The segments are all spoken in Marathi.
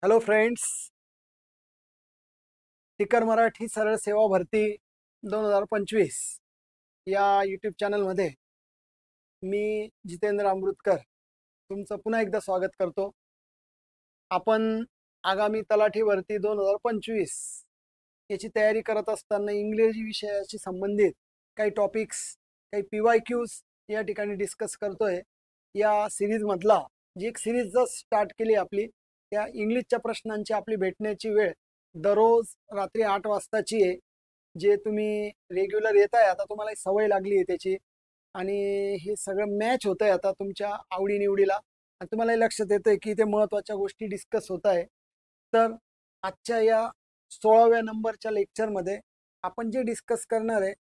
हॅलो फ्रेंड्स, टिकर मराठी सरळ सेवा भरती 2025 या यूट्यूब चॅनलमध्ये मी जितेंद्र अमृतकर तुमचं पुन्हा एकदा स्वागत करतो. आपण आगामी तलाठी भरती 2025 याची तयारी करत असताना इंग्रजी विषयाशी संबंधित काही टॉपिक्स, काही PYQs या ठिकाणी डिस्कस करतोय. या सिरीजमधला जी एक सिरीज स्टार्ट केली आपली, त्या इंग्लिशच्या प्रश्नांची आपली भेटण्याची वेळ दररोज रात्री 8 वाजताची आहे. जे तुम्ही रेग्युलर येताय, आता तुम्हाला सवय लागली आहे त्याची, आणि हे सगळं मॅच होत आहे आता तुमच्या आवडीनिवडीला, आणि तुम्हाला लक्षात येतंय की ते महत्त्वाच्या गोष्टी डिस्कस होत आहे. तर आजच्या या 16व्या नंबरच्या लेक्चरमध्ये आपण जे डिस्कस करणार आहे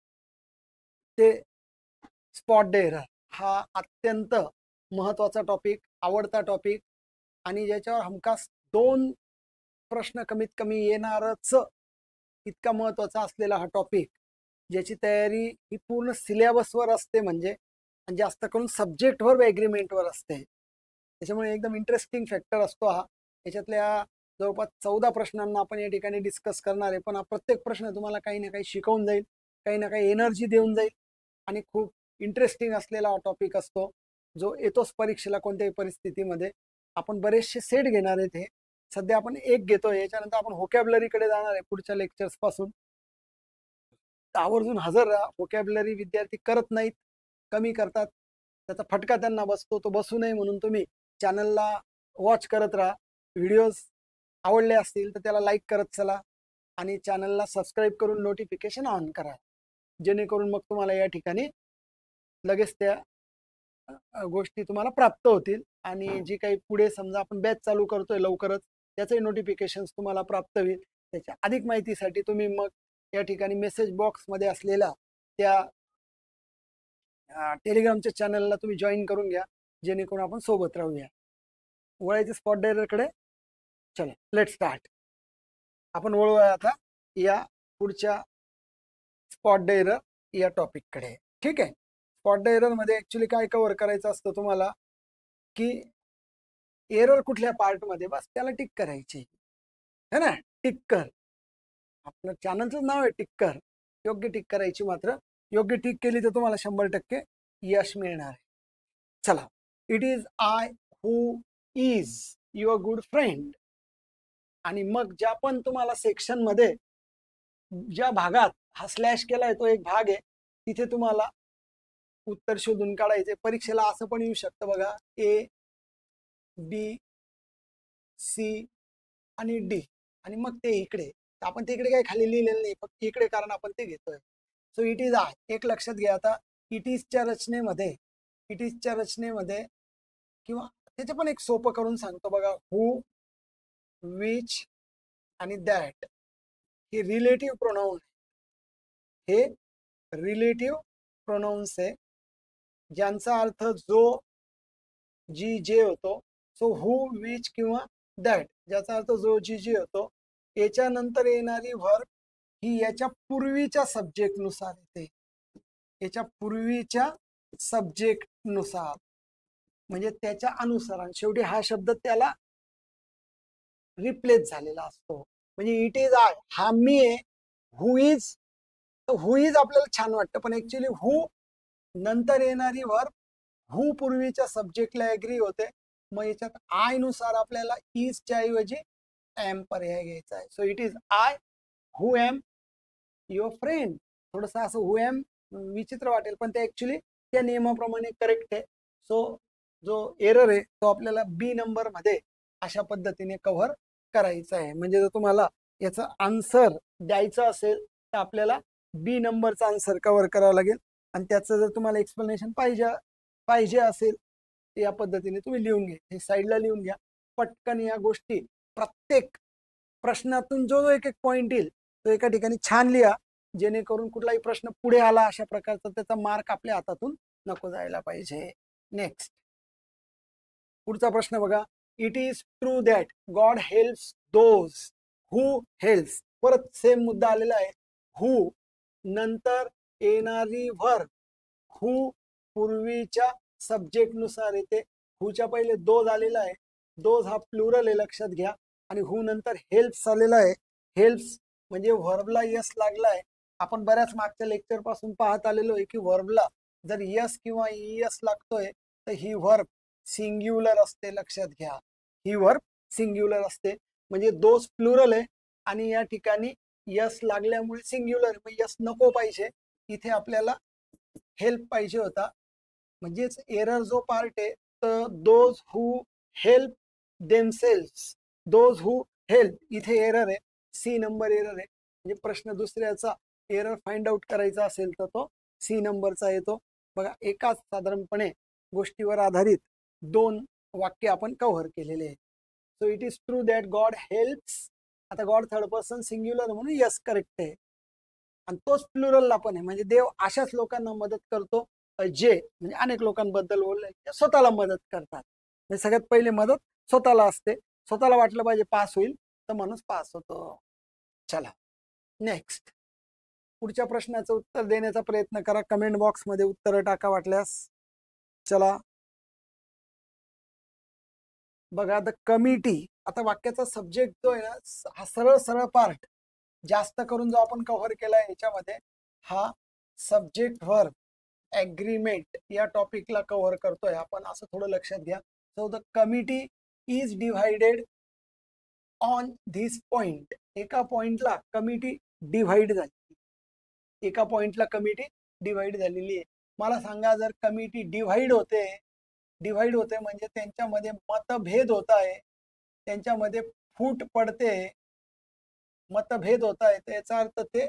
ते स्पॉट एरर हा अत्यंत महत्त्वाचा टॉपिक, आवडता टॉपिक, आणि ज्याच्यावर हमखास 2 प्रश्न कमीत कमी येणारच इतका महत्त्वाचा असलेला हा टॉपिक, ज्याची तयारी ही पूर्ण सिलेबसवर असते, म्हणजे जास्त करून सब्जेक्टवर ॲग्रीमेंटवर असते. त्याच्यामुळे एकदम इंटरेस्टिंग फॅक्टर असतो हा. याच्यातल्या जवळपास 14 प्रश्नांना आपण या ठिकाणी डिस्कस करणार आहे, पण हा प्रत्येक प्रश्न तुम्हाला काही ना काही शिकवून जाईल, काही ना काही एनर्जी देऊन जाईल, आणि खूप इंटरेस्टिंग असलेला हा टॉपिक असतो, जो येतोच परीक्षेला कोणत्याही परिस्थितीमध्ये. आपण बरेचसे सेट घेणार आहेत. हे सध्या आपण एक घेतोय, याच्यानंतर आपण व्होकॅब्युलरीकडे जाणार आहे पुढच्या लेक्चर्स पासून. आवर्जून हजर राहा. व्होकॅब्युलरी विद्यार्थी करत नाहीत, कमी करतात, त्याचा फटका त्यांना बसतो. तो बसू नये म्हणून तुम्ही चॅनलला वॉच करत राहा. व्हिडिओज आवडले असतील तर त्याला लाईक करत चला, आणि चॅनलला सबस्क्राईब करून नोटिफिकेशन ऑन करा, जेणेकरून मग तुम्हाला या ठिकाणी लगेच त्या गोष्टी तुम्हाला प्राप्त होतील. आणि जी काही पुढे समजा आपण बॅच चालू करतोय लवकरच, त्याचंही नोटिफिकेशन्स तुम्हाला प्राप्त होईल. त्याच्या अधिक माहितीसाठी तुम्ही मग या ठिकाणी मेसेज बॉक्समध्ये असलेल्या त्या टेलिग्रामच्या चॅनलला तुम्ही जॉईन करून घ्या, जेणेकरून आपण सोबत राहूया. वळायचे स्पॉट डायररकडे. चला, लेट स्टार्ट. आपण वळूया आता या पुढच्या स्पॉट डायरर या टॉपिककडे. ठीक आहे. स्पॉट डायरर मध्ये ऍक्च्युली काय कव्हर करायचं असतं तुम्हाला, की एरर कुठल्या पार्टमध्ये, बस त्याला टिक करायची है ना. टिक कर, आपलं चॅनलचं नाव आहे टिक्कर. योग्य टिक करायची, मात्र योग्य टिक केली तर तुम्हाला 100% यश मिळणार आहे. चला, it is I who is your good friend. आणि मग ज्या पण तुम्हाला सेक्शन मध्ये ज्या भागात हा स्लॅश केलाय तो एक भाग आहे, तिथे तुम्हाला उत्तर शोधून काढायचे. परीक्षेला असं पण येऊ शकतं बघा, A B C आणि D, आणि मग ते इकडे. आपण ते इकडे काही खाली लिहिलेलं नाही, फक्त इकडे, कारण आपण ते घेतोय. So it is I. एक लक्षात घ्या आता, इट इजच्या रचनेमध्ये किंवा त्याचे पण एक सोपं करून सांगतो बघा, हू, विच आणि दॅट हे रिलेटिव्ह प्रोनाउन. हे रिलेटिव्ह प्रोनाउन्स आहे, ज्यांचा अर्थ जो, जी, जे होतो. सो हू, विच किंवा दॅट, ज्याचा अर्थ जो, जी, जे होतो. याच्यानंतर येणारी व्हर्ब ही याच्या पूर्वीच्या सब्जेक्ट नुसार येते. याच्या पूर्वीच्या सब्जेक्ट नुसार, म्हणजे त्याच्या अनुसार, शेवटी हा शब्द त्याला रिप्लेस झालेला असतो. म्हणजे इट इज आय हा मी आहे. हू इज, हू इज आपल्याला छान वाटतं, पण ऍक्च्युली हू नंतर येणारी व्हर्ब हू पूर्वीच्या सब्जेक्टला एग्री होते. मग याच्यात आय नुसार आपल्याला इजच्या ऐवजी एम पर्याय घ्यायचा आहे. So it is I who am your friend. थोडंसं असं हू एम विचित्र वाटेल, पण ते ऍक्च्युली त्या नियमाप्रमाणे करेक्ट आहे. सो जो एरर आहे तो आपल्याला B नंबर मध्ये अशा पद्धतीने कव्हर करायचा आहे. म्हणजे जर तुम्हाला याचा आन्सर द्यायचा असेल तर आपल्याला B नंबरचा आन्सर कव्हर करावा लागेल, आणि त्याचं जर तुम्हाला एक्सप्लेनेशन पाहिजे असेल तर या पद्धतीने तुम्ही लिहून घ्या. हे साईडला लिहून घ्या पटकन. या गोष्टी प्रत्येक प्रश्नातून जो एक एक पॉइंट येईल तो एका ठिकाणी छान लिहा, जेणेकरून कुठलाही प्रश्न पुढे आला अशा प्रकारचा त्याचा मार्क आपल्या हातातून नको जायला पाहिजे. नेक्स्ट, पुढचा प्रश्न बघा. It is true that God helps those who helps. परत सेम मुद्दा आलेला आहे. हू नंतर येणारी व्हर्ब हू पूर्वीच्या सब्जेक्ट नुसार येते. हूच्या पहिले दोज आलेला आहे. दोज हा प्लुरल आहे, लक्षात घ्या. आणि हू नंतर हेल्प्स आलेला आहे. हेल्प्स म्हणजे व्हर्बला यस लागलाय. आपण बऱ्याच मागच्या लेक्चर पासून पाहत आलेलो आहे की व्हर्बला जर यस किंवा यस लागतोय तर ही व्हर्ब सिंग्युलर असते. लक्षात घ्या, ही व्हर्ब सिंग्युलर असते. म्हणजे दोष प्लुरल आहे आणि या ठिकाणी यस लागल्यामुळे सिंग्युलर. यस नको पाहिजे, इथे आपल्याला हेल्प पाहिजे होता. म्हणजेच एरर जो पार्ट आहे तर those who help themselves, those who help, इथे एरर आहे. सी नंबर एरर आहे. म्हणजे प्रश्न दुसऱ्याचा एरर फाइंड आउट करायचा असेल तर तो सी नंबरचा येतो. बघा, एकाच साधारणपणे गोष्टीवर आधारित 2 वाक्य आपण कव्हर केलेले आहे. So it is true that God helps. आता गॉड थर्ड पर्सन सिंग्युलर म्हणून यस करेक्ट आहे. आणि तोच प्लुरलला पण आहे. म्हणजे देव अशाच लोकांना मदत करतो जे म्हणजे अनेक लोकांबद्दल बोलले स्वतःला मदत करतात. म्हणजे सगळ्यात पहिले मदत स्वतःला असते. स्वतःला वाटलं पाहिजे पास होईल तर माणूस पास होतो. चला नेक्स्ट, पुढच्या प्रश्नाचं उत्तर देण्याचा प्रयत्न करा. कमेंट बॉक्स मध्ये उत्तर टाका वाटल्यास. चला बघा, द कमिटी. आता वाक्याचा सब्जेक्ट जो आहे ना, हा सरळ सरळ पार्ट जास्त करून जो आपण कव्हर केलाय याच्यामध्ये, हा सब्जेक्ट व्हर्ब ऍग्रीमेंट या टॉपिकला कव्हर करतोय आपण. असं थोडं लक्षात घ्या. So the committee is divided on this point. एका पॉइंटला कमिटी डिव्हाइड झाली. एका पॉइंटला कमिटी डिव्हाइड झालेली आहे. मला सांगा, जर कमिटी डिव्हाइड होते म्हणजे त्यांच्यामध्ये मतभेद होत आहे, त्यांच्यामध्ये फूट पडते, मतभेद होत आहे, त्याचा अर्थ ते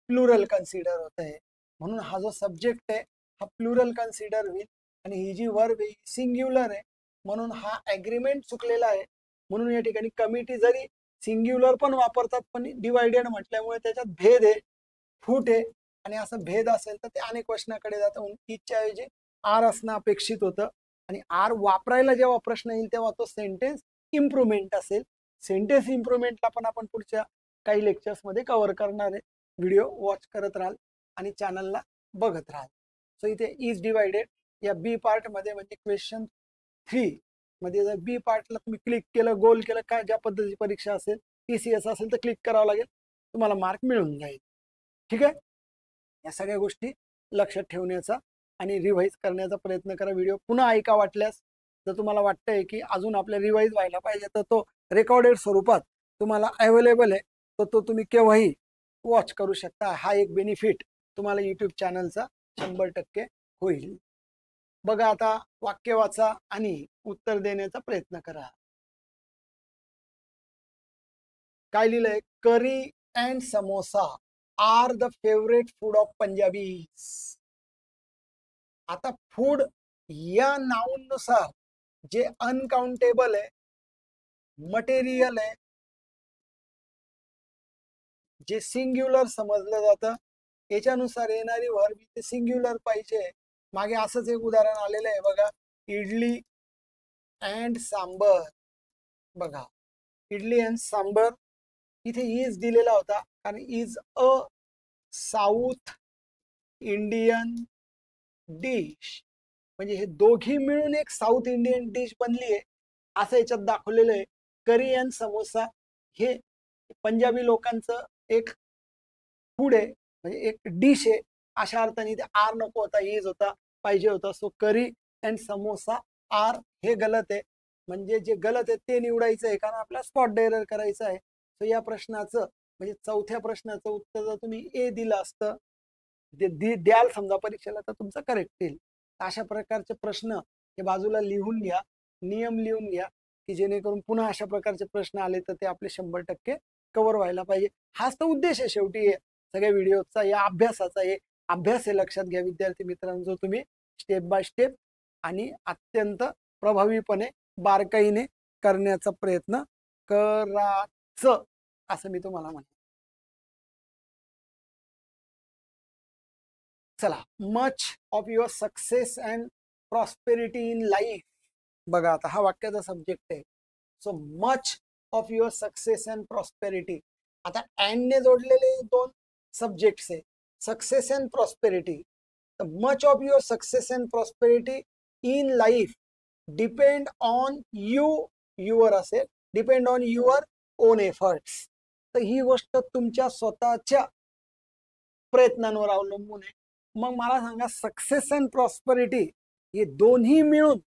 प्लुरल कन्सिडर होत आहे. म्हणून हा जो सब्जेक्ट आहे हा प्लुरल कन्सिडर होईल. आणि ही जी वर्ब आहे सिंग्युलर आहे म्हणून हा ऍग्रीमेंट चुकलेला आहे. म्हणून या ठिकाणी कमिटी जरी सिंग्युलर पण वापरतात पण डिवायडेड म्हटल्यामुळे त्याच्यात भेद आहे, फूट आहे. आणि असं भेद असेल तर ते अनेक वचनाकडे जातं. म्हणून इच्छा ऐवजी आर असणं अपेक्षित होतं. आणि आर वापरायला जेव्हा प्रश्न येईल तेव्हा तो सेंटेन्स इम्प्रुव्हमेंट असेल. सेंटेन्स इम्प्रुव्हमेंटला पण आपण पुढच्या काही लेक्चर्स मध्ये कव्हर करणार आहे. व्हिडिओ वॉच करत राहाल आणि चॅनलला बघत राहाल. सो इथे इज डिवायडेड या बी पार्ट मध्ये म्हणजे क्वेश्चन 3 मध्ये जर बी पार्टला तुम्ही क्लिक केलं, गोल केलं, काय ज्या पद्धतीची परीक्षा असेल, TCS असेल तर क्लिक करावं लागेल, तुम्हाला मार्क मिळून जाईल. ठीक आहे. या सगळ्या गोष्टी लक्षात ठेवण्याचा आणि रिवाइज करण्याचा प्रयत्न करा. व्हिडिओ पुन्हा ऐका वाटल्यास. जर तुम्हाला वाटतंय की अजून आपल्या रिवाइज व्हायला पाहिजे तर तो रेकॉर्डेड स्वरूपात तुम्हाला अवेलेबल आहे, तर तो तुम्ही केव्हाही वॉच करू शकता. हा एक बेनिफिट तुम्हाला युट्यूब चॅनलचा 100% होईल. बघा, आता वाक्य वाचा आणि उत्तर देण्याचा प्रयत्न करा. काय लिहिलंय? Curry and samosa are the favourite food of Punjabis. आता फूड या नाउन नुसार जे अनकाउंटेबल आहे, मटेरियल आहे, जे सिंग्युलर समजलं जातं, याच्यानुसार येणारी व्हर्ब इथे सिंग्युलर पाहिजे. मागे असंच एक उदाहरण आलेलं आहे बघा, इडली अँड सांबर. बघा, इडली अँड सांबर इथे इज दिलेला होता कारण is a south Indian dish. म्हणजे हे दोघी मिळून एक साऊथ इंडियन डिश बनली आहे असं याच्यात दाखवलेलं आहे. करी अँड समोसा हे पंजाबी लोकांचं एक फूड आहे, म्हणजे एक डिश आहे. अशा अर्थाने इथे आर नको होता, इज होता पाहिजे होता. So curry and samosa are हे गलत आहे. म्हणजे जे गलत आहे ते निवडायचं आहे कारण आपल्याला स्पॉट एरर करायचं आहे. सो या प्रश्नाचं म्हणजे चौथ्या प्रश्नाचं उत्तर जर तुम्ही ए दिलं असतं, द्याल समजा परीक्षेला, तर तुमचं करेक्ट येईल. अशा प्रकारचे प्रश्न हे बाजूला लिहून घ्या, नियम लिहून घ्या की जेणेकरून पुन्हा अशा प्रकारचे प्रश्न आले तर ते आपले 100% कव्हर व्हायला पाहिजे. हाच तर उद्देश आहे शेवटी सगळ्या व्हिडिओचा, या अभ्यासाचा. हे अभ्यास हे लक्षात घ्या विद्यार्थी मित्रांनो, जो तुम्ही स्टेप बाय स्टेप आणि अत्यंत प्रभावीपणे बारकाईने करण्याचा प्रयत्न करायचं असं मी तुम्हाला म्हणतो. चला, much of your success and prosperity in life. बघा, आता हा वाक्याचा सब्जेक्ट आहे. So much of your success and prosperity. आता अँड ने जोडलेले 2 सब्जेक्ट्स आहे, सक्सेस अँड प्रॉस्पेरिटी. तर much of your success and prosperity in life depend on you, your असेल, depend on your own efforts. तर ही गोष्ट तुमच्या स्वतःच्या प्रयत्नांवर अवलंबून आहे. मग मला सांगा, सक्सेस अँड प्रॉस्परिटी हे दोन्ही मिळून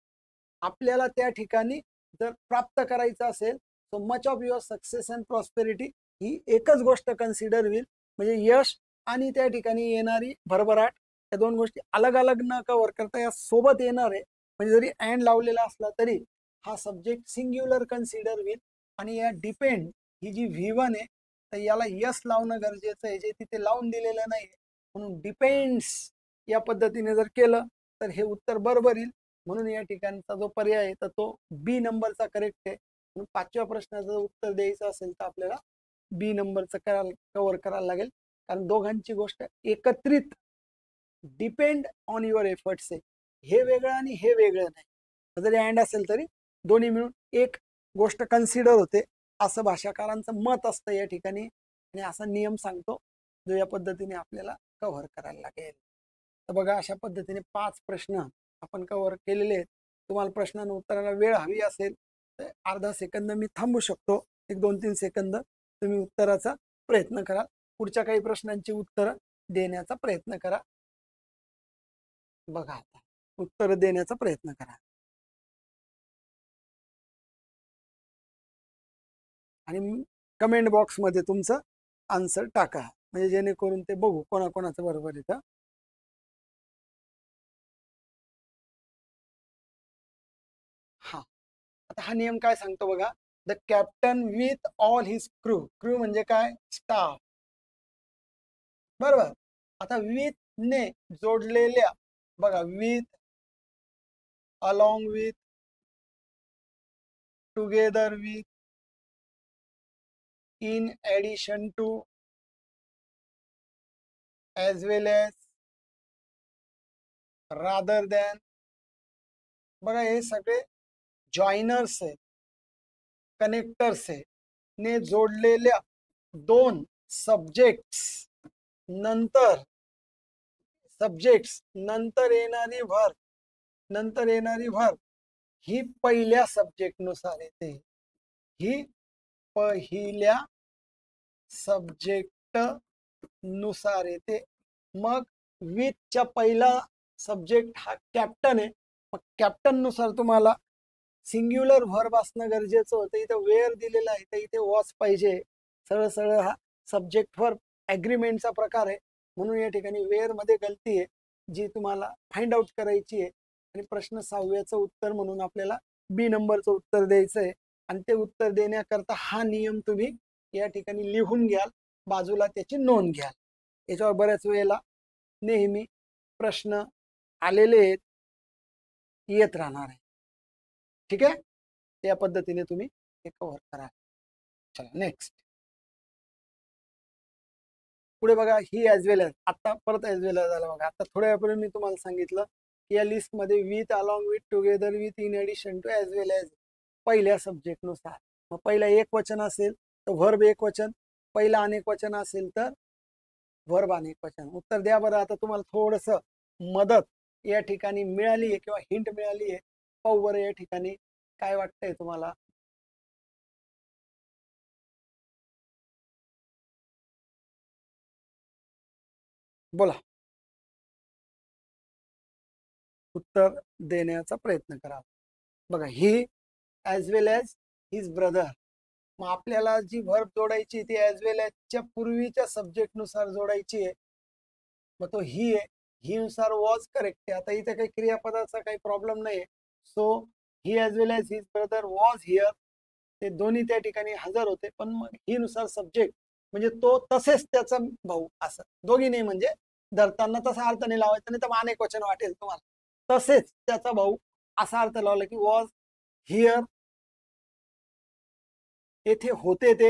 आपल्याला त्या ठिकाणी जर प्राप्त करायचं असेल, so much of your success and prosperity ही एकच गोष्ट कन्सिडर होईल, म्हणजे यश आणि त्या ठिकाणी येणारी भरभराट. या दोन गोष्टी अलग अलग न कव्हर करता या सोबत येणार आहे. म्हणजे जरी अँड लावलेला असला तरी हा सब्जेक्ट सिंग्युलर कन्सिडर होईल. आणि या डिपेंड ही जी V1 आहे, तर याला यस लावणं गरजेचं आहे, जे तिथे लावून दिलेलं नाही. म्हणून डिपेंड्स या पद्धतीने जर केलं तर हे उत्तर बरोबर येईल. म्हणून या ठिकाणचा जो पर्याय आहे तर तो बी नंबरचा करेक्ट आहे. म्हणून 5व्या प्रश्नाचं उत्तर द्यायचं असेल तर आपल्याला बी नंबरचं कव्हर करायला लागेल. कारण दोघांची गोष्ट एकत्रित डिपेंड ऑन युअर एफर्ट्स आहे. हे वेगळं आणि हे वेगळं नाही. जरी अँड असेल तरी दोन्ही मिळून एक गोष्ट कन्सिडर होते, असं भाषाकारांचं मत असतं या ठिकाणी. आणि असा नियम सांगतो जो या पद्धतीने आपल्याला कव्हर करायला लागेल. तर बघा, अशा पद्धतीने 5 प्रश्न आपण कव्हर केलेले आहेत. तुम्हाला प्रश्नांना उत्तराला वेळ हवी असेल तर अर्धा सेकंद मी थांबू शकतो. 1-2-3 सेकंद तुम्ही उत्तराचा प्रयत्न करा. पुढच्या काही प्रश्नांची उत्तरं देण्याचा प्रयत्न करा. बघा, आता उत्तर देण्याचा प्रयत्न करा आणि कमेंट बॉक्समध्ये तुमचं आन्सर टाका, म्हणजे जेणेकरून ते बघू कोणाकोणाचं बरोबर येतं. हा, आता हा नियम काय सांगतो बघा. The captain with all his crew. Crew म्हणजे काय? स्टाफ. बरोबर. आता विथ ने जोडलेल्या, बघा, with, along with, together with, in addition to, as well as, rather than. बघा, हे सगळे जॉइनर्स आहे, कनेक्टर्स आहे. ने जोडलेल्या दोन सब्जेक्ट्स नंतर नंतर येणारी भर ही पहिल्या सब्जेक्ट नुसार येते. ही पहिल्या सब्जेक्ट नुसार येते. मग विथच्या पहिला सब्जेक्ट हा कॅप्टन आहे. मग कॅप्टन नुसार तुम्हाला सिंग्युलर व्हर्ब असणं गरजेचं होतं. इथं वेअर दिलेला आहे तर इथे वॉच पाहिजे. सरळ सरळ हा सब्जेक्ट व्हर्ब ॲग्रीमेंटचा प्रकार आहे. म्हणून या ठिकाणी वेअर मध्ये गलती आहे, जी तुम्हाला फाइंड आउट करायची आहे. आणि प्रश्न 6व्याचं उत्तर म्हणून आपल्याला बी नंबरचं उत्तर द्यायचं आहे. आणि ते उत्तर देण्याकरता हा नियम तुम्ही या ठिकाणी लिहून घ्याल, बाजूला त्याची नोंद घ्याल. याच्यावर बऱ्याच वेळेला नेहमी प्रश्न आलेले आहेत, येत राहणार आहे. ठीक आहे, त्या पद्धतीने तुम्ही हे कव्हर करा. चला नेक्स्ट. पुढे बघा, ही ॲज वेल ॲज. आता परत ॲज वेल ॲज झालं. बघा, आता थोड्या वेळापूर्वी मी तुम्हाला सांगितलं की या लिस्टमध्ये with, along with, together with, in addition to, as well as पहिल्या सब्जेक्टनुसार. मग पहिला एक वचन असेल तर व्हर्ब एक वचन, पहिला अनेक वचन असेल तर व्हर्ब अनेक वचन. उत्तर द्या बरं. आता तुम्हाला थोडंसं मदत या ठिकाणी मिळाली आहे किंवा हिंट मिळाली आहे. पाहू बरं या ठिकाणी काय वाटतंय तुम्हाला. बोला, उत्तर देण्याचा प्रयत्न करा. बघा, ही as well as his brother. मग आपल्याला जी व्हर्ब जोडायची ती ॲज वेल ॲजच्या पूर्वीच्या सब्जेक्ट नुसार जोडायची आहे. मग तो ही आहे. ही नुसार वॉज करेक्ट आहे. आता इथे काही क्रियापदाचा काही प्रॉब्लेम नाही. So he as well as his brother was here. ते दोन्ही त्या ठिकाणी हजर होते. पण मग ही नुसार सब्जेक्ट म्हणजे तो तसेच त्याचा भाऊ, असं दोघी नाही. म्हणजे धरताना तसा अर्थ नाही लावायचा, नाही तर अनेक वचन वाटेल तुम्हाला. तसेच त्याचा भाऊ असा अर्थ लावला की वॉज हिअर, येथे होते ते,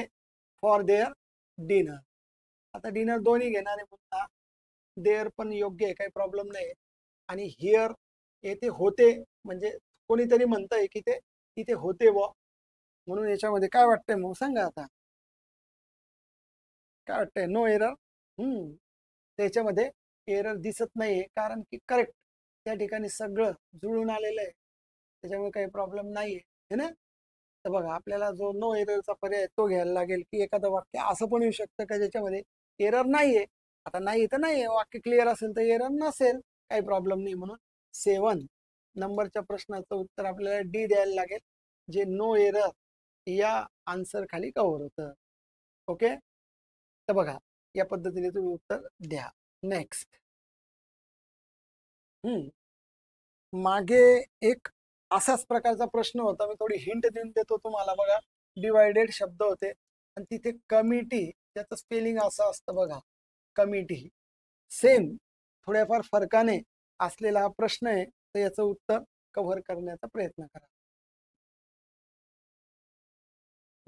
फॉर देअर डिनर. आता डिनर दोन्ही घेणारे पुन्हा देअर पण योग्य आहे, काही प्रॉब्लेम नाही. आणि हिअर येथे होते म्हणजे कोणीतरी म्हणतंय की ते इथे होते व. म्हणून याच्यामध्ये काय वाटतंय मग सांगा आता, काय वाटतंय? No error. त्याच्यामध्ये एरर दिसत नाहीये, कारण की करेक्ट त्या ठिकाणी सगळं जुळून आलेलं आहे. त्याच्यामुळे काही प्रॉब्लेम नाहीये, है ना. तर बघा आपल्याला जो नो एररचा पर्याय तो घ्यायला लागेल, की एखादं वाक्य असं पण येऊ शकतं का ज्याच्यामध्ये एरर नाहीये. आता नाही तर नाही, वाक्य क्लिअर असेल तर एरर नसेल, काही प्रॉब्लेम नाही. म्हणून 7 नंबरच्या प्रश्नाचं उत्तर आपल्याला डी द्यायला लागेल, जे नो एरर या आन्सर खाली कव्हर होतं. ओके, तर बघा या पद्धतीने तुम्ही उत्तर द्या. नेक्स्ट, मागे एक असाच प्रकारचा प्रश्न होता, मी थोडी हिंट देऊन देतो तुम्हाला. बघा, डिवायडेड शब्द होते आणि तिथे कमिटी, त्याचं स्पेलिंग असं असतं बघा, कमिटी. सेम थोड्याफार फरकाने असलेला हा प्रश्न आहे, तर याचं उत्तर कव्हर करण्याचा प्रयत्न करा.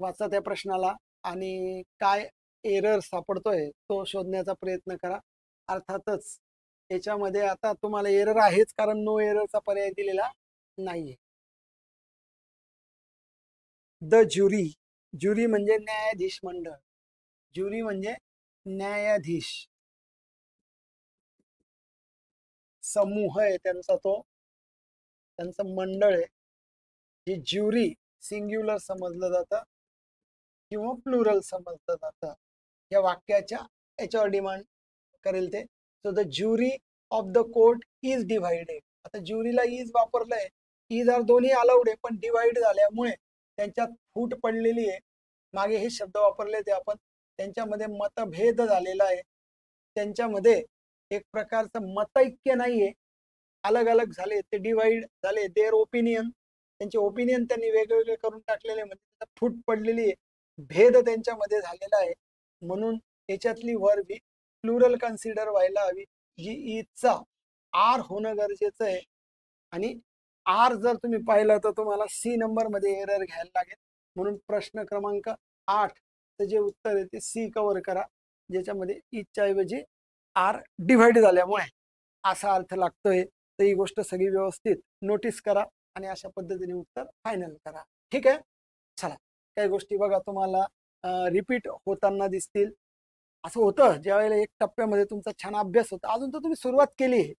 वाचा त्या प्रश्नाला आणि काय एरर सापडतोय तो शोधण्याचा प्रयत्न करा. अर्थातच याच्यामध्ये आता तुम्हाला एरर आहेच, कारण नो एररचा पर्याय दिलेला नाहीये. द ज्युरी, ज्युरी म्हणजे न्यायाधीश मंडळ, ज्युरी म्हणजे न्यायाधीश समूह आहे त्यांचा, तो त्यांचं मंडळ आहे. जी ज्युरी सिंग्युलर समजलं जातं किंवा प्लुरल समजलं जातं, या वाक्याच्या याच्यावर डिमांड करेल ते. So the jury of the court is divided. आता ज्युरीला इज वापरलंय, इज आर दोन्ही अलाउड आहे, पण डिवाइड झाल्यामुळे त्यांच्यात फूट पडलेली आहे. मागे हे शब्द वापरले ते आपण, त्यांच्यामध्ये मतभेद झालेला आहे, त्यांच्यामध्ये एक प्रकारचं मतैक्य नाहीये, अलग अलग झाले, ते डिवाइड झाले. देअर ओपिनियन, त्यांचे ओपिनियन त्यांनी वेगवेगळे करून टाकलेले, म्हणजे फूट पडलेली आहे, भेद त्यांच्यामध्ये झालेला आहे. म्हणून याच्यातली वर्ब ही प्लुरल कन्सिडर व्हायला हवी, जी इजचा आर होणं गरजेचं आहे. आणि आर जर तुम्ही पाहिलं तर तुम्हाला सी नंबर मध्ये एरर घ्यायला लागेल. म्हणून प्रश्न क्रमांक 8 जे उत्तर आहे ते सी कव्हर करा, ज्याच्यामध्ये इजच्या ऐवजी आर डिव्हाइड झाल्यामुळे असा अर्थ लागतोय. तर ही गोष्ट सगळी व्यवस्थित नोटीस करा आणि अशा पद्धतीने उत्तर फायनल करा. ठीक आहे, चला. काही गोष्टी बघा तुम्हाला रिपीट होताना दिसतील. असं होतं ज्यावेळेला एक टप्प्यामध्ये तुमचा छान अभ्यास होता, अजून तर तुम्ही सुरुवात केली आहे,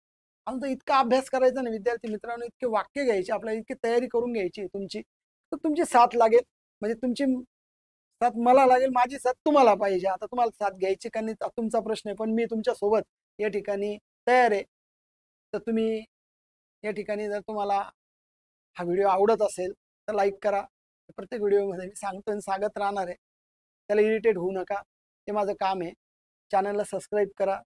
अजून तर इतका अभ्यास करायचा नाही. विद्यार्थी मित्रांनो, इतके वाक्य घ्यायचे आपल्याला, इतकी तयारी करून घ्यायची तुमची, तर तुमची साथ लागेल. म्हणजे तुमची साथ मला लागेल, माझी साथ तुम्हाला पाहिजे. आता तुम्हाला साथ घ्यायची का नाही तुमचा प्रश्न आहे, पण मी तुमच्या सोबत या ठिकाणी तयार आहे. तर तुम्ही या ठिकाणी जर तुम्हाला हा व्हिडिओ आवडत असेल तर लाईक करा. प्रत्येक व्हिडिओमध्ये मी सांगतो आणि सांगत राहणार आहे, त्याला इरिटेट होऊ नका, ते माझं काम आहे. चॅनलला सबस्क्राईब करा,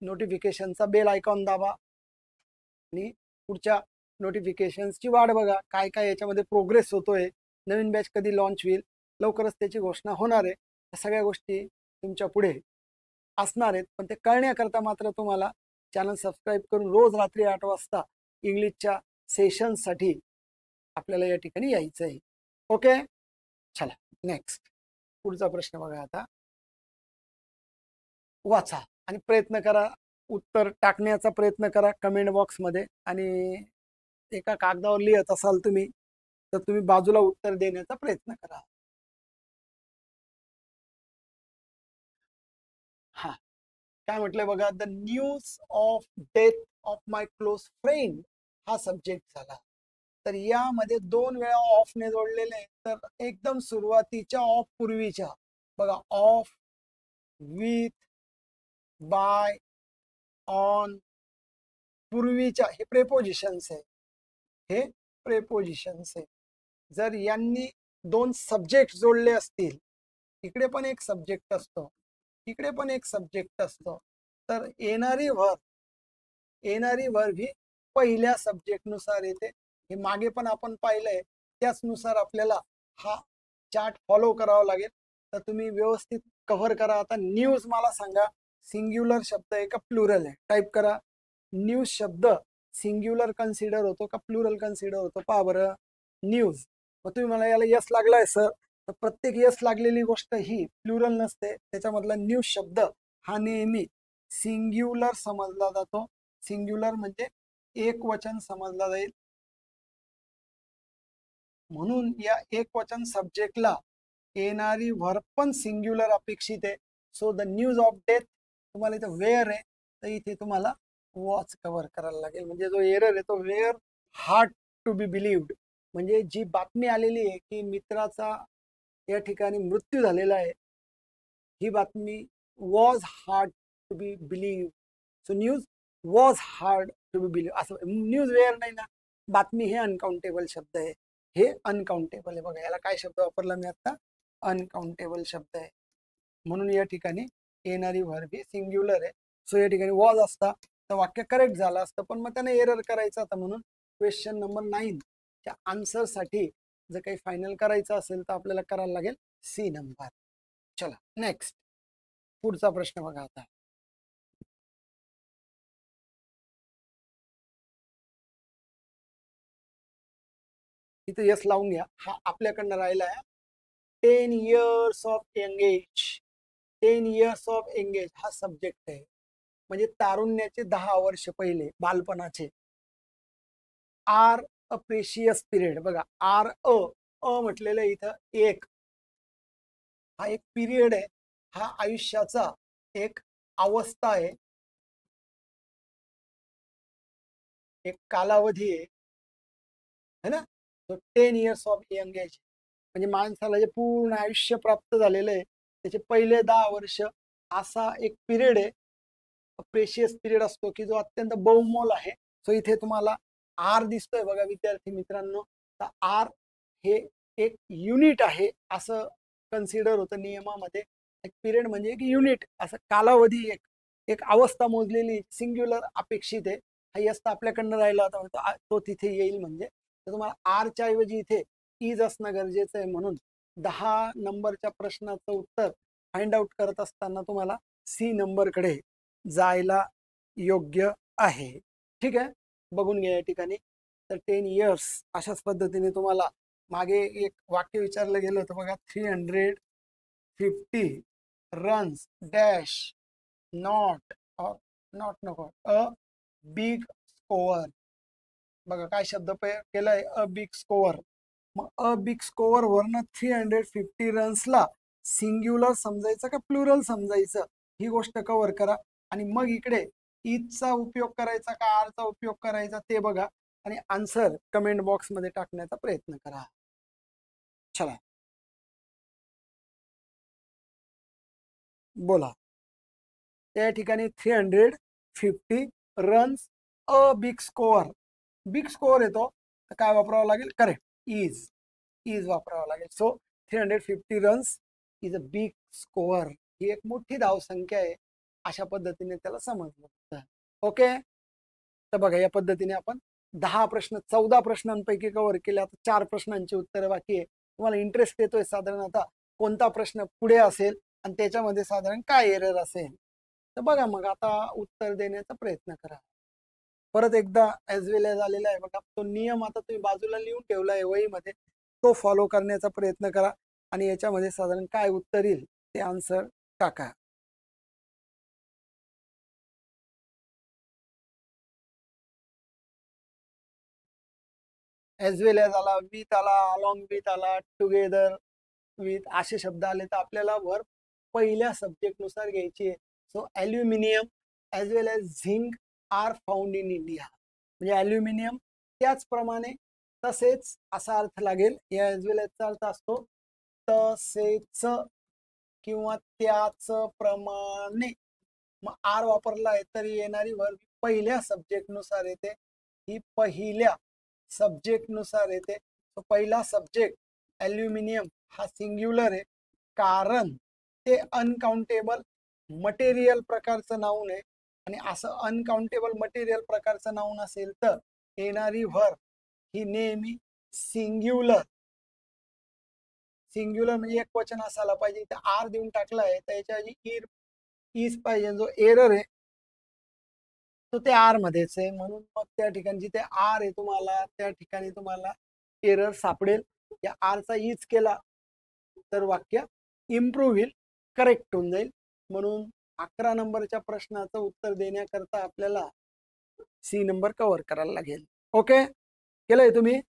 नोटिफिकेशनचा बेल आयकॉन दाबा आणि पुढच्या नोटिफिकेशन्सची वाट बघा. काय काय याच्यामध्ये प्रोग्रेस होतोय, नवीन बॅच कधी लॉन्च होईल, लवकरच त्याची घोषणा होणार आहे. या सगळ्या गोष्टी तुमच्या पुढे असणार आहेत, पण ते कळण्याकरता मात्र तुम्हाला चॅनल सबस्क्राईब करून रोज रात्री 8 वाजता इंग्लिशच्या सेशनसाठी आपल्याला या ठिकाणी यायचं आहे. ओके, चला नेक्स्ट, पुढचा प्रश्न बघा. आता वाचा आणि प्रयत्न करा, उत्तर टाकण्याचा प्रयत्न करा कमेंट बॉक्समध्ये. आणि एका कागदावर लिहत असाल तुम्ही, तर तुम्ही बाजूला उत्तर देण्याचा प्रयत्न करा. हा, काय म्हटलंय बघा, the news of death of my close friend हा सब्जेक्ट झाला. तर यामध्ये 2 वेळा ऑफने जोडलेले आहे. तर एकदम सुरुवातीच्या ऑफ पूर्वीच्या बघा, ऑफ, विथ, बाय, ऑन, पूर्वीच्या, हे प्रेपोजिशन्स आहे, हे प्रेपोजिशन्स आहे. जर यांनी 2 सब्जेक्ट जोडले असतील, इकडे पण एक सब्जेक्ट असतो, इकडे पण एक सब्जेक्ट असतो, तर येणारी वर्ब ही पहिल्या सब्जेक्ट नुसार येते. हे मागे पण आपण पाहिलंय, त्याचनुसार आपल्याला हा चार्ट फॉलो करावा लागेल. तर तुम्ही व्यवस्थित कव्हर करा. आता न्यूज मला सांगा, सिंग्युलर शब्द आहे का प्लुरल आहे? टाईप करा. न्यूज शब्द सिंग्युलर कन्सिडर होतो का प्लुरल कन्सिडर होतो? पहा बरं, न्यूज. मग तुम्ही मला याला यस लागलाय सर, तर प्रत्येक यस लागलेली गोष्ट ही प्लुरल नसते. त्याच्यामधला न्यूज शब्द हा नेहमी सिंग्युलर समजला जातो. सिंग्युलर म्हणजे एक वचन समजला जाईल. म्हणून या एक वचन सब्जेक्टला येणारी वर्ब पण सिंग्युलर अपेक्षित आहे. So the news of death, तुम्हाला इथे वेअर आहे, तर इथे तुम्हाला वॉच कव्हर करायला लागेल. म्हणजे जो एरर आहे तो were hard to be believed, म्हणजे जी बातमी आलेली आहे की मित्राचा या ठिकाणी मृत्यू झालेला आहे, ही बातमी was hard to be believe. So news was hard to be believe, असं न्यूज वेअर नाही ना, बातमी हे अनकाउंटेबल शब्द आहे. हे अनकाउंटेबल आहे. बघा याला काय शब्द वापरला मी आता, अनकाउंटेबल शब्द आहे. म्हणून या ठिकाणी येणारी व्हर्ब ही सिंग्युलर आहे. सो या ठिकाणी वॉज असता तर वाक्य करेक्ट झालं असतं, पण मग त्याने एरर करायचा होता. म्हणून क्वेश्चन नंबर 9 च्या आन्सरसाठी जर काही फायनल करायचं असेल तर आपल्याला करायला लागेल सी नंबर. चला नेक्स्ट, पुढचा प्रश्न बघा आता. इथे यस लावून घ्या. हा आपल्याकडनं राहिला आहे 10 years of engage. 10 years of engage हा सब्जेक्ट आहे, म्हणजे तारुण्याचे 10 वर्ष पहिले, बालपणाचे. Are a precious period. बघा आर अ म्हटलेलं इथं एक, हा एक पिरियड आहे, हा आयुष्याचा एक अवस्था आहे, एक कालावधी आहे ना. तो 10 years ऑफ यंग एज म्हणजे माणसाला जे पूर्ण आयुष्य प्राप्त झालेलं आहे त्याचे पहिले 10 वर्ष असा एक पिरियड आहे. प्रेशियस पिरियड असतो की जो अत्यंत बहुमोल आहे. सो इथे तुम्हाला आर दिसतोय बघा विद्यार्थी मित्रांनो, तर आर हे एक युनिट आहे असं कन्सिडर होतं नियमामध्ये. एक पिरियड म्हणजे एक युनिट, असं कालावधी, एक एक अवस्था मोजलेली सिंग्युलर अपेक्षित आहे. हा यस तर आपल्याकडनं राहिला होता, तो तिथे येईल. म्हणजे तर तुम्हाला आरच्या ऐवजी इथे इज असणं गरजेचं आहे. म्हणून 10 नंबरच्या प्रश्नाचं उत्तर फाइंड आउट करत असताना तुम्हाला सी नंबरकडे जायला योग्य आहे. ठीक आहे, बघून घ्या या ठिकाणी. तर 10 इयर्स अशाच पद्धतीने तुम्हाला मागे एक वाक्य विचारलं गेलं होतं बघा, 350 रन्स डॅश नॉट, नॉट नको, अ बिग स्कोअर. बघा काय शब्द केलाय, अ बिग स्कोअर. मग अ बिग स्कोअर वरनं 350 रन्सला सिंग्युलर समजायचं का प्लुरल समजायचं, ही गोष्ट कव्हर करा. आणि मग इकडे इजचा उपयोग करायचा का आरचा उपयोग करायचा ते बघा, आणि आन्सर कमेंट बॉक्स मध्ये टाकण्याचा प्रयत्न करा. चला बोला. त्या ठिकाणी 350 रन्स अ बिग स्कोअर, बिग स्कोअर येतो तर काय वापरावं लागेल, करेक्ट, इज, इज वापरावं लागेल. So 350 runs is a big score, ही एक मोठी धावसंख्या आहे अशा पद्धतीने त्याला समजलं. ओके, तर बघा या पद्धतीने आपण 10 प्रश्न 14 प्रश्नांपैकी कव्हर केले. आता 4 प्रश्नांची उत्तरं बाकी आहे. तुम्हाला इंटरेस्ट येतोय साधारण आता कोणता प्रश्न पुढे असेल आणि त्याच्यामध्ये साधारण काय एरर असेल, तर बघा मग आता उत्तर देण्याचा प्रयत्न करा. परत एकदा ॲज वेल ॲज आलेला आहे बघा, तो नियम आता तुम्ही बाजूला लिहून ठेवला आहे वहीमध्ये, तो फॉलो करण्याचा प्रयत्न करा आणि याच्यामध्ये साधारण काय उत्तर येईल ते आन्सर टाका. ॲज वेल ॲज आला, विथ आला, अलॉंग विथ आला, टुगेदर विथ असे शब्द आले तर आपल्याला वर्ब पहिल्या सब्जेक्टनुसार घ्यायची आहे. So aluminium as well as zinc are found in India, म्हणजे ॲल्युमिनियम त्याचप्रमाणे तसेच असा अर्थ लागेल. या ॲज वेल ॲजचा अर्थ असतो तसेच किंवा त्याच प्रमाणे. मग आर वापरला आहे तरी येणारी वर्ब पहिल्या सब्जेक्टनुसार येते, ही पहिल्या सब्जेक्टनुसार येते. तो पहिला सब्जेक्ट ॲल्युमिनियम हा सिंग्युलर आहे, कारण ते अनकाउंटेबल मटेरियल प्रकारचं नाऊन आहे. आणि असं अनकाउंटेबल मटेरियल प्रकारचं नाऊन असेल तर येणारी व्हर्ब ही नेहमी सिंग्युलर, सिंग्युलर म्हणजे एक वचन असायला पाहिजे. इथे आर देऊन टाकला आहे तर याच्या इज पाहिजे. जो एरर आहे तो ते आर मध्येच आहे, म्हणून मग त्या ठिकाणी जिथे आर आहे तुम्हाला त्या ठिकाणी तुम्हाला एरर सापडेल. या आरचा इज केला तर वाक्य इम्प्रूव्ह होईल, करेक्ट होऊन जाईल. म्हणून 11 नंबरच्या प्रश्नाचं उत्तर देण्याकरता आपल्याला सी नंबर कव्हर करायला लागेल. ओके, केलंय तुम्ही,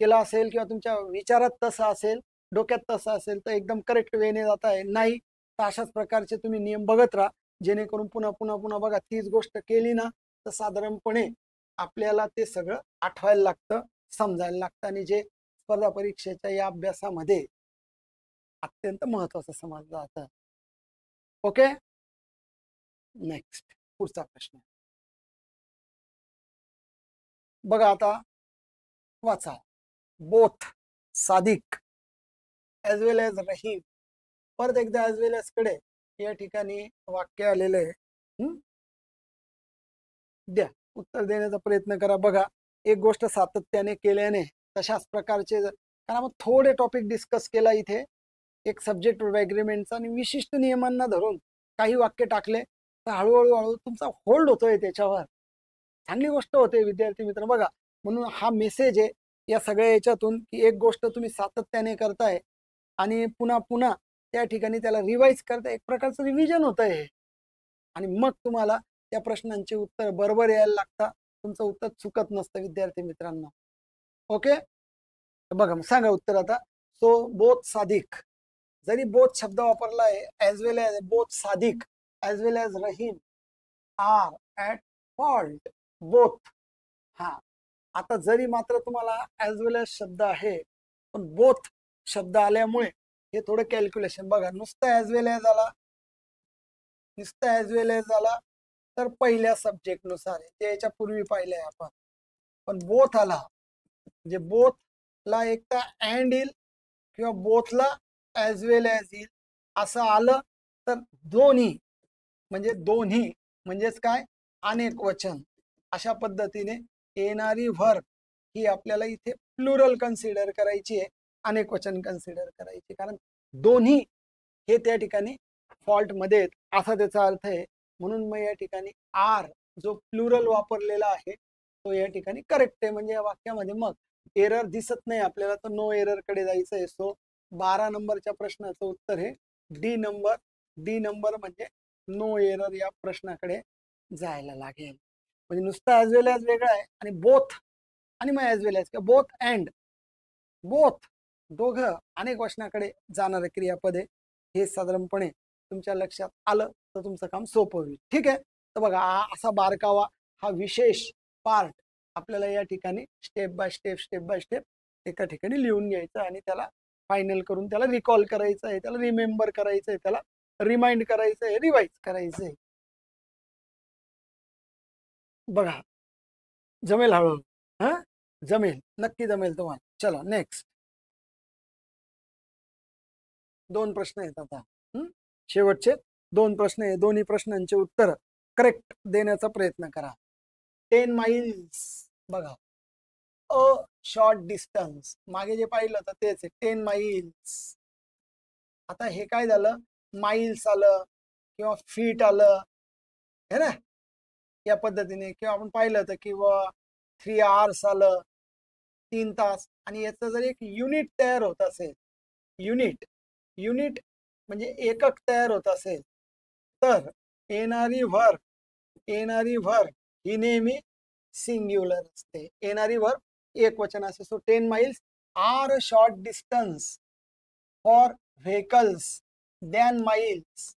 केलं असेल किंवा तुमच्या विचारात तसं असेल, डोक्यात तसं असेल तर एकदम करेक्ट वेने जात आहे. नाही तर अशाच प्रकारचे तुम्ही नियम बघत राहा, जेणेकरून पुन्हा पुन्हा पुन्हा बघा तीच गोष्ट केली ना तर साधारणपणे आपल्याला ते सगळं आठवायला लागतं, समजायला लागतं. आणि जे स्पर्धा परीक्षेच्या या अभ्यासामध्ये अत्यंत महत्वाचं समजलं जातं. ओके, नेक्स्ट पुढचा प्रश्न बघा. आता वाचा. Both Sadiq as well as Rahim. परत एकदा ॲज वेल ॲज कडे या ठिकाणी वाक्य आलेलं आहे. द्या, उत्तर देण्याचा प्रयत्न करा. बघा, एक गोष्ट सातत्याने केल्याने तशाच प्रकारचे, कारण आपण थोडे टॉपिक डिस्कस केला इथे, एक सब्जेक्ट ॲग्रीमेंटचा आणि विशिष्ट नियमांना धरून काही वाक्य टाकले तर हळूहळू तुमचा होल्ड होतोय त्याच्यावर. चांगली गोष्ट होते विद्यार्थी मित्र. बघा, म्हणून हा मेसेज आहे या सगळ्या याच्यातून की एक गोष्ट तुम्ही सातत्याने करताय आणि पुन्हा पुन्हा त्या ठिकाणी त्याला रिवाइज करताय, एक प्रकारचं रिव्हिजन होत आहे आणि मग तुम्हाला त्या प्रश्नांचे उत्तर बरोबर यायला लागतात. तुमचं उत्तर चुकत नसतं विद्यार्थी मित्रांनो. ओके, बघा सांगा उत्तर आता. सो बोथ सादिक, जरी बोथ शब्द वापरला आहे, as well as both Sadiq as well as Rahim are at fault. Both, हा, आता जरी मात्र तुम्हाला ॲज वेल ॲज शब्द आहे, पण बोथ शब्द आल्यामुळे हे थोडं कॅल्क्युलेशन. बघा, नुसतं ॲज वेल ॲज आला, नुसतं ॲज वेल ॲज आला तर पहिल्या सब्जेक्ट नुसार आहे, ते याच्या पूर्वी पाहिलंय आपण. पण बोथ आला म्हणजे बोथला एक तर अँड येईल किंवा बोथला ॲज वेल ॲज येईल. असं आलं तर दोन्ही म्हणजे दोन्ही म्हणजेच काय, अनेक वचन. अशा पद्धतीने येणारी व्हर्ब ही आपल्याला इथे प्लुरल कन्सिडर करायची आहे, अनेक वचन कन्सिडर करायची, कारण दोन्ही हे त्या ठिकाणी फॉल्ट मध्ये असा त्याचा अर्थ आहे. म्हणून मग या ठिकाणी आर जो प्लुरल वापरलेला आहे तो या ठिकाणी करेक्ट आहे. म्हणजे या वाक्यामध्ये मग एरर दिसत नाही आपल्याला, तर नो एरर कडे जायचं आहे. सो 12 नंबरच्या प्रश्नाचं उत्तर हे डी नंबर. डी नंबर म्हणजे नो एरर या प्रश्नाकडे जायला लागेल. म्हणजे नुसतं ॲज वेल ॲज वेगळा आहे आणि बोथ आणि मग ॲज वेल ॲज किंवा बोथ अँड, बोथ दोघं अनेक वचनाकडे जाणारे क्रियापदे. हे साधारणपणे तुमच्या लक्षात आलं तर तुमचं काम सोपं होईल. ठीक आहे, तर बघा असा बारकावा हा विशेष पार्ट आपल्याला या ठिकाणी स्टेप बाय स्टेप एका ठिकाणी लिहून घ्यायचं आणि त्याला फायनल करून त्याला रिकॉल करायचं आहे, त्याला रिमेंबर करायचं आहे, त्याला रिमाइंड करायचं आहे, रिवाइज करायचं आहे. बघा, जमेल हळूहळू. हा, जमेल, नक्की जमेल तुम्हाला. चला नेक्स्ट. 2 प्रश्न आहेत आता. शेवटचे 2 प्रश्न आहे. दोन्ही प्रश्नांचे उत्तर करेक्ट देण्याचा प्रयत्न करा. 10 माइल्स, बघा, अ शॉर्ट डिस्टन्स, मागे जे पाहिलं तर तेच आहे 10 माइल्स. आता हे काय झालं, माइल्स आलं किंवा फीट आलं है ना, या पद्धतीने. किंवा आपण पाहिलं तर किंवा 3 आवर्स आलं, 3 तास. आणि याचं जर एक युनिट तयार होत असेल, युनिट युनिट म्हणजे एकक तयार होत असेल, तर येणारी व्हर्ब ही नेहमी सिंग्युलर असते. येणारी व्हर्ब एक वचन असते. So 10 miles are a short distance for vehicles than miles,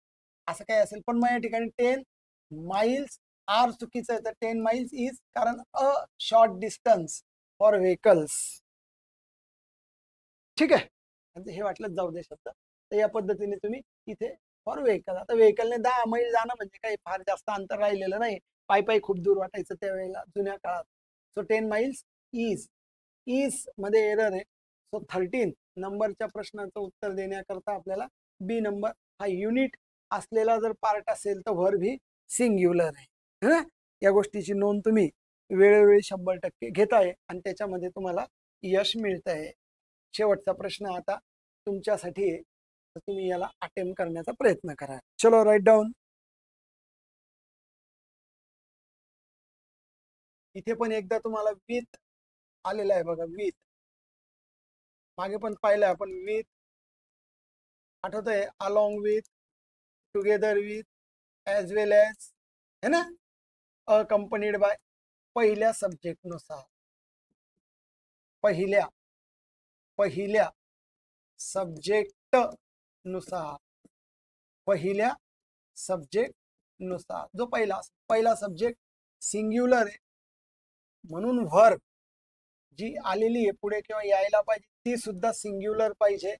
असं काय असेल. पण मग या ठिकाणी 10 माइल्स आर चुकीचं आहे, तर 10 माइल्स इज, कारण a short distance for vehicles. ठीक आहे, हे वाटलं जाऊ दे शब्द. तर या पद्धतीने तुम्ही इथे फॉर व्हेकल. आता व्हेकलने 10 मैल जाणं म्हणजे काही फार जास्त अंतर राहिलेलं नाही, पायी खूप दूर वाटायचं त्यावेळेला जुन्या काळात. सो 10 माइल्स इज, इज मध्ये एरर आहे. सो 13 नंबरच्या प्रश्नाचं उत्तर देण्याकरता आपल्याला बी नंबर हा युनिट असलेला जर पार्ट असेल तर व्हर्ब ही सिंग्युलर आहे. या गोष्टीची नोंद तुम्ही वेळोवेळी 100% घेताय आणि त्याच्यामध्ये तुम्हाला यश मिळत आहे. शेवटचा प्रश्न आता तुमच्यासाठी आहे, तर तुम्ही याला अटेम्प्ट करण्याचा प्रयत्न करा. चलो राईट डाऊन. इथे पण एकदा तुम्हाला विथ आलेला आहे बघा, विथ. मागे पण पाहिलं आपण विथ, आठवत आहे, along with, together with, as well as, है ना, अकंपनीड बाय. पहिल्या सब्जेक्ट नुसार, पहिल्या सब्जेक्ट नुसार, पहिल्या सब्जेक्ट नुसार जो पहिला सब्जेक्ट सिंग्युलर आहे, म्हणून व्हर्ब जी आलेली आहे पुढे किंवा यायला पाहिजे ती सुद्धा सिंग्युलर पाहिजे,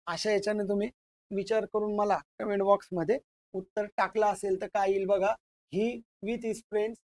अशा याच्याने तुम्ही विचार करून मला कमेंट बॉक्समध्ये उत्तर टाकलं असेल तर काय येईल बघा. ही विथ इज फ्रेंड्स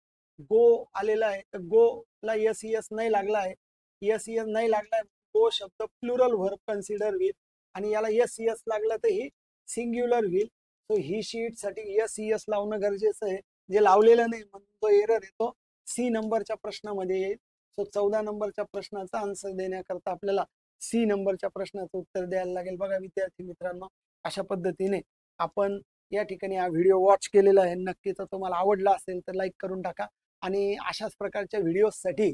गो आलेला आहे, तर गो ला यस यस नाही लागला आहे, यस यस नाही लागला. गो शब्द प्लुरल व्हर्ब कन्सिडर होईल आणि याला यस यस लागला तर ही सिंग्युलर होईल. सो ही शीट साठी यस यस लावणं गरजेचं आहे, जे लावलेलं नाही म्हणून तो एरर येतो. सी नंबरच्या प्रश्नामध्ये येईल. सो 14 नंबरच्या प्रश्नाचा आन्सर देण्याकरता आपल्याला सी नंबरच्या प्रश्नाचं उत्तर द्यायला लागेल. बघा विद्यार्थी मित्रांनो, अशा पद्धतीने आपण या ठिकाणी हा व्हिडिओ वॉच केलेला आहे. नक्कीच तुम्हाला आवडला असेल तर लाईक करून टाका आणि अशाच प्रकारच्या व्हिडिओसाठी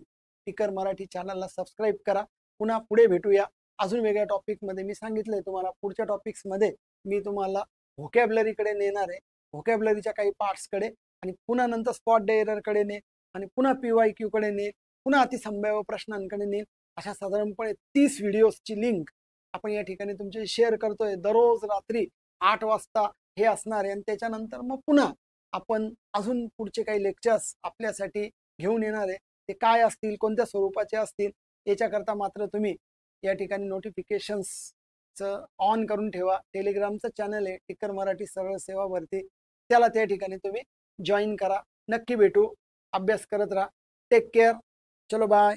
टिकर मराठी चॅनलला सबस्क्राईब करा. पुन्हा पुढे भेटूया अजून वेगळ्या टॉपिकमध्ये. मी सांगितलंय तुम्हाला पुढच्या टॉपिक्समध्ये मी तुम्हाला व्होकॅबलरीकडे नेणार आहे, व्होकॅबलरीच्या काही पार्ट्सकडे, आणि पुन्हा नंतर स्पॉट एररकडे ने, आणि पुन्हा PYQ कडे ने, पुन्हा अतिसंभाव्य प्रश्नांकडे ने. अशा साधारणपणे 30 व्हिडिओजची लिंक आपण या ठिकाणी तुमची शेअर करतोय. दररोज रात्री 8 वाजता हे असणार आहे आणि त्याच्यानंतर मग पुन्हा आपण अजून पुढचे काही लेक्चर्स आपल्यासाठी घेऊन येणार आहे. ते काय असतील, कोणत्या स्वरूपाचे असतील, याच्याकरता मात्र तुम्ही या ठिकाणी नोटिफिकेशन्सचं ऑन करून ठेवा. टेलिग्रामचं चॅनल आहे टिकर मराठी सरळ सेवा भरती, त्याला त्या ठिकाणी तुम्ही जॉईन करा. नक्की भेटू, अभ्यास करत राहा. टेक केअर, चलो बाय.